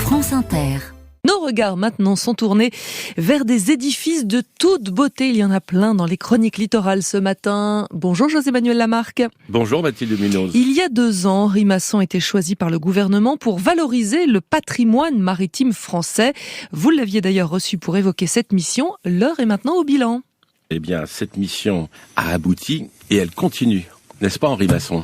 France Inter. Nos regards maintenant sont tournés vers des édifices de toute beauté. Il y en a plein dans les chroniques littorales ce matin. Bonjour José-Manuel Lamarque. Bonjour Mathilde Munoz. Il y a 2 ans, Henri Masson était choisi par le gouvernement pour valoriser le patrimoine maritime français. Vous l'aviez d'ailleurs reçu pour évoquer cette mission. L'heure est maintenant au bilan. Eh bien, cette mission a abouti et elle continue. N'est-ce pas Henri Masson ?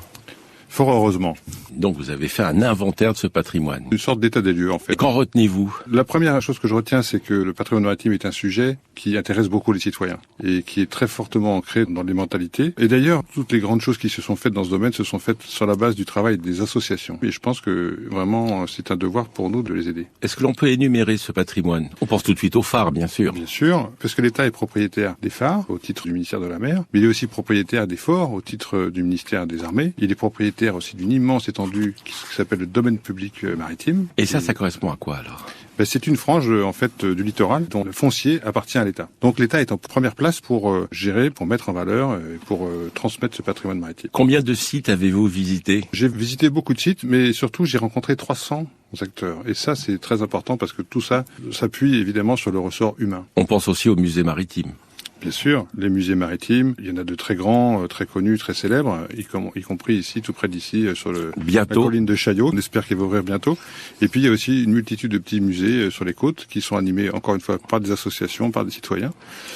Fort heureusement. Donc vous avez fait un inventaire de ce patrimoine. Une sorte d'état des lieux en fait. Et qu'en retenez-vous ? La première chose que je retiens, c'est que le patrimoine maritime est un sujet qui intéresse beaucoup les citoyens et qui est très fortement ancré dans les mentalités. Et d'ailleurs, toutes les grandes choses qui se sont faites dans ce domaine se sont faites sur la base du travail des associations. Et je pense que vraiment, c'est un devoir pour nous de les aider. Est-ce que l'on peut énumérer ce patrimoine ? On pense tout de suite aux phares, bien sûr. Bien sûr, parce que l'État est propriétaire des phares au titre du ministère de la Mer, mais il est aussi propriétaire des forts au titre du ministère des Armées. Il est propriétaire aussi d'une immense étendue qui s'appelle le domaine public maritime. Et ça correspond à quoi alors ? C'est une frange en fait du littoral dont le foncier appartient à l'État. Donc l'État est en première place pour gérer, pour mettre en valeur, pour transmettre ce patrimoine maritime. Combien de sites avez-vous visité ? J'ai visité beaucoup de sites, mais surtout j'ai rencontré 300 acteurs. Et ça c'est très important parce que tout ça s'appuie évidemment sur le ressort humain. On pense aussi au musée maritime. Bien sûr, les musées maritimes, il y en a de très grands, très connus, très célèbres, y compris ici, tout près d'ici, sur la colline de Chaillot. On espère qu'elle va ouvrir bientôt. Et puis il y a aussi une multitude de petits musées sur les côtes qui sont animés, encore une fois, par des associations, par des citoyens.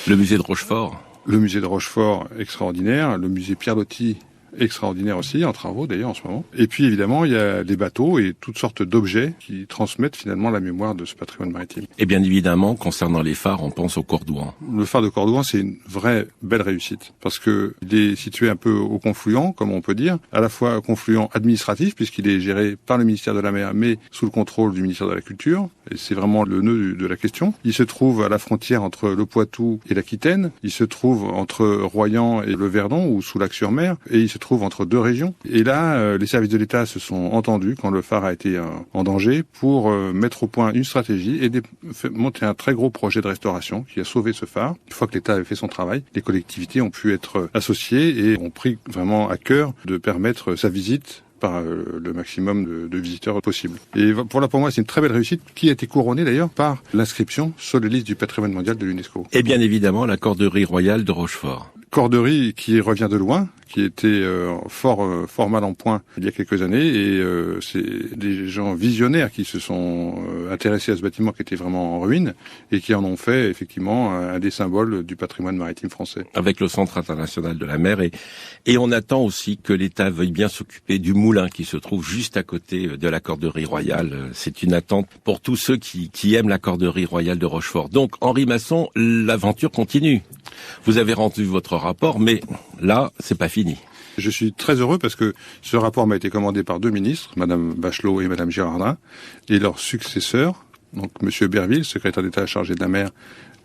Le musée de Rochefort. Le musée de Rochefort, extraordinaire. Le musée Pierre Loti, extraordinaire aussi, en travaux d'ailleurs en ce moment. Et puis évidemment, il y a des bateaux et toutes sortes d'objets qui transmettent finalement la mémoire de ce patrimoine maritime. Et bien évidemment, concernant les phares, on pense au Cordouan. Le phare de Cordouan, c'est une vraie belle réussite parce que il est situé un peu au confluent, comme on peut dire, à la fois confluent administratif puisqu'il est géré par le ministère de la Mer, mais sous le contrôle du ministère de la Culture. Et c'est vraiment le nœud de la question. Il se trouve à la frontière entre le Poitou et l'Aquitaine. Il se trouve entre Royan et le Verdon ou sous Lac-sur-Mer. Et il se trouve entre 2 régions. Et là, les services de l'État se sont entendus quand le phare a été en danger pour mettre au point une stratégie et monter un très gros projet de restauration qui a sauvé ce phare. Une fois que l'État avait fait son travail, les collectivités ont pu être associées et ont pris vraiment à cœur de permettre sa visite par le maximum de visiteurs possible. Et pour moi, c'est une très belle réussite qui a été couronnée d'ailleurs par l'inscription sur la liste du patrimoine mondial de l'UNESCO. Et bien évidemment, la corderie royale de Rochefort. Corderie qui revient de loin, qui était fort mal en point il y a quelques années, et c'est des gens visionnaires qui se sont intéressés à ce bâtiment qui était vraiment en ruine et qui en ont fait effectivement un des symboles du patrimoine maritime français. Avec le Centre international de la mer et on attend aussi que l'État veuille bien s'occuper du moulin qui se trouve juste à côté de la corderie royale. C'est une attente pour tous ceux qui aiment la corderie royale de Rochefort. Donc Henri Masson, l'aventure continue. Vous avez rendu votre rapport, mais là, c'est pas fini. Je suis très heureux parce que ce rapport m'a été commandé par 2 ministres, Madame Bachelot et Madame Girardin, et leurs successeurs, donc Monsieur Berville, secrétaire d'État chargé de la mer,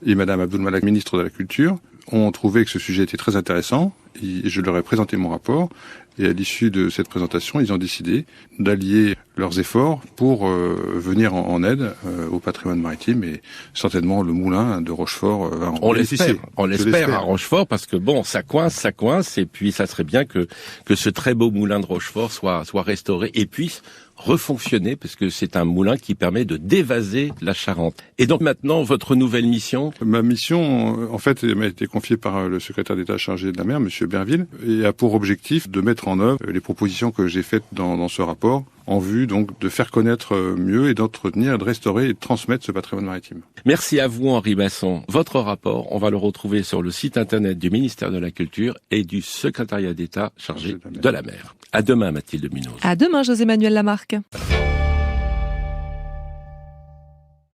et Madame Abdoul Malak, ministre de la Culture, ont trouvé que ce sujet était très intéressant. Et je leur ai présenté mon rapport. Et à l'issue de cette présentation, ils ont décidé d'allier leurs efforts pour venir en aide au patrimoine maritime et certainement le moulin de Rochefort va en bénéficier. On l'espère à Rochefort parce que bon, ça coince et puis ça serait bien que ce très beau moulin de Rochefort soit restauré et puisse refonctionner parce que c'est un moulin qui permet de dévaser la Charente. Et donc maintenant, votre nouvelle mission ? Ma mission, en fait, m'a été confiée par le secrétaire d'État chargé de la mer, Monsieur Berville, et a pour objectif de mettre en œuvre les propositions que j'ai faites dans ce rapport en vue donc de faire connaître mieux et d'entretenir, de restaurer et de transmettre ce patrimoine maritime. Merci à vous Henri Masson. Votre rapport, on va le retrouver sur le site internet du ministère de la Culture et du secrétariat d'État chargé de la mer. À demain Mathilde Munoz. À demain José-Manuel Lamarque.